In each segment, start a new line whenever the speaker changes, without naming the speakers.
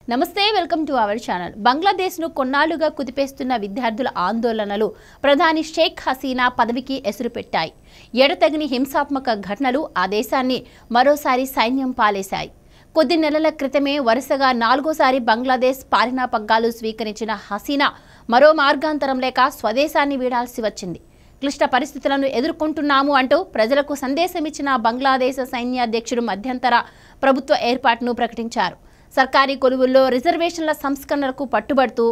నమస్తే welcome to our channel. బంగ్లాదేశ్ను కొన్నాళ్లుగా కుదిపేస్తున్న విద్యార్థుల ఆందోళనలు ప్రధాని షేక్ హసీనా పదవికి ఎసురు పెట్టాయి. ఎడతెగని హింసాత్మక ఘటనలు ఆ దేశాన్ని మరోసారి సైన్యం పాలేశాయి. కొద్ది నెలల క్రితమే వరుసగా 4వ బంగ్లాదేశ్ పాలనా పగ్గాలు స్వీకరించిన హసీనా మరో మార్గాంతరం లేక స్వదేశాన్ని వీడాల్సి వచ్చింది. క్లిష్ట పరిస్థితులను ఎదుర్కొంటున్నాము అంటూ ప్రజలకు సందేశమిచ్చిన బంగ్లాదేశ్ సైన్యాధ్యక్షుడు మధ్యంతర ప్రభుత్వ ఏర్పాటును ప్రకటించారు. సర్కారీ కొలువుల్లో రిజర్వేషన్ల సంస్కరణలకు పట్టుబడుతూ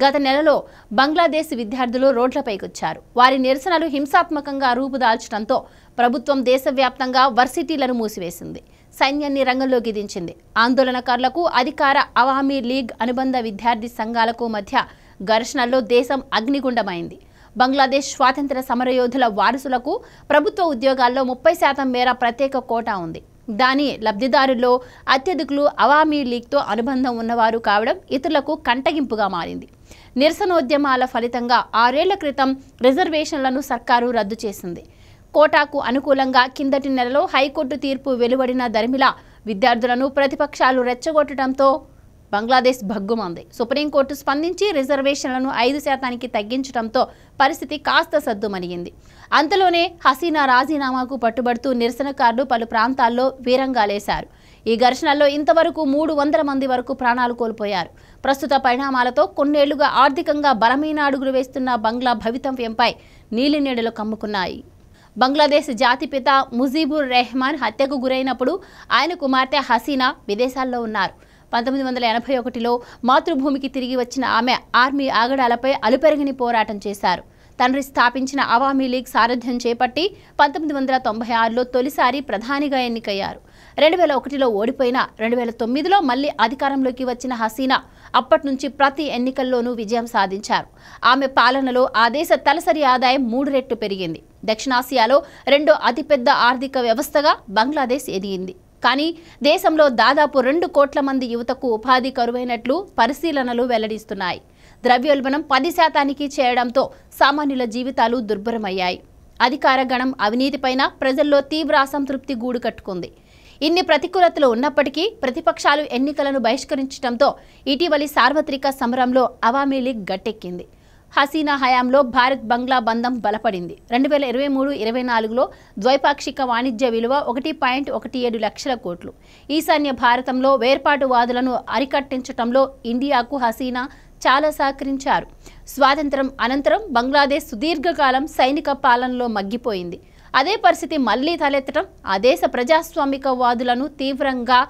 గత నెలలో బంగ్లాదేశ్ విద్యార్థులు రోడ్లపైకొచ్చారు. వారి నిరసనలు హింసాత్మకంగా రూపుదాల్చడంతో ప్రభుత్వం దేశవ్యాప్తంగా వర్సిటీలను మూసివేసింది, సైన్యాన్ని రంగంలోకి దించింది. ఆందోళనకారులకు అధికార అవామీ లీగ్ అనుబంధ విద్యార్థి సంఘాలకు మధ్య ఘర్షణల్లో దేశం అగ్నిగుండమైంది. బంగ్లాదేశ్ స్వాతంత్ర సమరయోధుల వారసులకు ప్రభుత్వ ఉద్యోగాల్లో 30% మేర ప్రత్యేక కోటా ఉంది. దాని లబ్ధిదారుల్లో అత్యధికులు అవామీ లీగ్తో అనుబంధం ఉన్నవారు కావడం ఇతరులకు కంటగింపుగా మారింది. నిరసనోద్యమాల ఫలితంగా 6 ఏళ్ల క్రితం రిజర్వేషన్లను సర్కారు రద్దు చేసింది. కోటాకు అనుకూలంగా కిందటి నెలలో హైకోర్టు తీర్పు వెలువడిన దరిమిలా విద్యార్థులను ప్రతిపక్షాలు రెచ్చగొట్టడంతో బంగ్లాదేశ్ భగ్గుమంది. సుప్రీంకోర్టు స్పందించి రిజర్వేషన్లను 5% తగ్గించడంతో పరిస్థితి కాస్త సద్దుమణిగింది. అంతలోనే హసీనా రాజీనామాకు పట్టుబడుతూ నిరసనకారులు పలు ప్రాంతాల్లో వీరంగాలేశారు. ఈ ఘర్షణల్లో ఇంతవరకు 300 మంది వరకు ప్రాణాలు కోల్పోయారు. ప్రస్తుత పరిణామాలతో కొన్నేళ్లుగా ఆర్థికంగా బలమైన అడుగులు వేస్తున్న బంగ్లా భవితవ్యంపై నీలినీడలు కమ్ముకున్నాయి. బంగ్లాదేశ్ జాతిపిత ముజీబుర్ రెహమాన్ హత్యకు గురైనప్పుడు ఆయన కుమార్తె హసీనా విదేశాల్లో ఉన్నారు. 1981లో మాతృభూమికి తిరిగి వచ్చిన ఆమె ఆర్మీ ఆగడాలపై అలుపెరగని పోరాటం చేశారు. తండ్రి స్థాపించిన అవామీ లీగ్ సారథ్యం చేపట్టి 1996లో తొలిసారి ప్రధానిగా ఎన్నికయ్యారు. 2001లో ఓడిపోయిన 2009లో మళ్లీ అధికారంలోకి వచ్చిన హసీనా అప్పటి నుంచి ప్రతి ఎన్నికల్లోనూ విజయం సాధించారు. ఆమె పాలనలో ఆ దేశ తలసరి ఆదాయం 3 రెట్లు పెరిగింది. దక్షిణాసియాలో 2వ అతిపెద్ద ఆర్థిక వ్యవస్థగా బంగ్లాదేశ్ ఎదిగింది. కానీ దేశంలో దాదాపు 2 కోట్ల మంది యువతకు ఉపాధి కరువైనట్లు పరిశీలనలు వెల్లడిస్తున్నాయి. ద్రవ్యోల్బణం 10% చేయడంతో సామాన్యుల జీవితాలు దుర్భరమయ్యాయి. అధికార గణం అవినీతిపైన ప్రజల్లో తీవ్ర అసంతృప్తి గూడు కట్టుకుంది. ఇన్ని ప్రతికూలతలు ఉన్నప్పటికీ ప్రతిపక్షాలు ఎన్నికలను బహిష్కరించడంతో ఇటీవలి సార్వత్రిక సమరంలో అవామీ లీగ్ గట్టెక్కింది. హసీనా హయాంలో భారత్ బంగ్లా బంధం బలపడింది. 2023-24లో ద్వైపాక్షిక వాణిజ్య విలువ 1.17 లక్షల కోట్లు. ఈశాన్య భారతంలో వేర్పాటువాదులను అరికట్టించడంలో ఇండియాకు హసీనా చాలా సహకరించారు. స్వాతంత్రం అనంతరం బంగ్లాదేశ్ సుదీర్ఘకాలం సైనిక పాలనలో మగ్గిపోయింది. అదే పరిస్థితి మళ్లీ తలెత్తడం ఆ దేశ ప్రజాస్వామికవాదులను తీవ్రంగా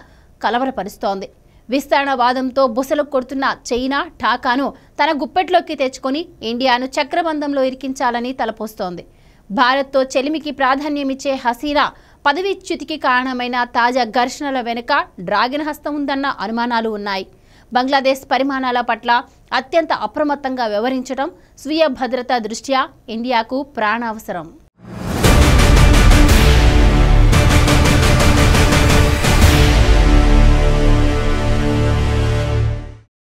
కలవరపరుస్తోంది. విస్తరణవాదంతో బుసలు కొడుతున్న చైనా ఢాకాను తన గుప్పెట్లోకి తెచ్చుకొని ఇండియాను చక్రబంధంలో ఇరికించాలని తలపోస్తోంది. భారత్తో చెలిమికి ప్రాధాన్యమిచ్చే హసీనా పదవీచ్యుతికి కారణమైన తాజా ఘర్షణల వెనుక డ్రాగన్ హస్తం ఉందన్న అనుమానాలు ఉన్నాయి. బంగ్లాదేశ్ పరిమాణాల పట్ల అత్యంత అప్రమత్తంగా వ్యవహరించడం స్వీయ భద్రతా దృష్ట్యా ఇండియాకు ప్రాణావసరం.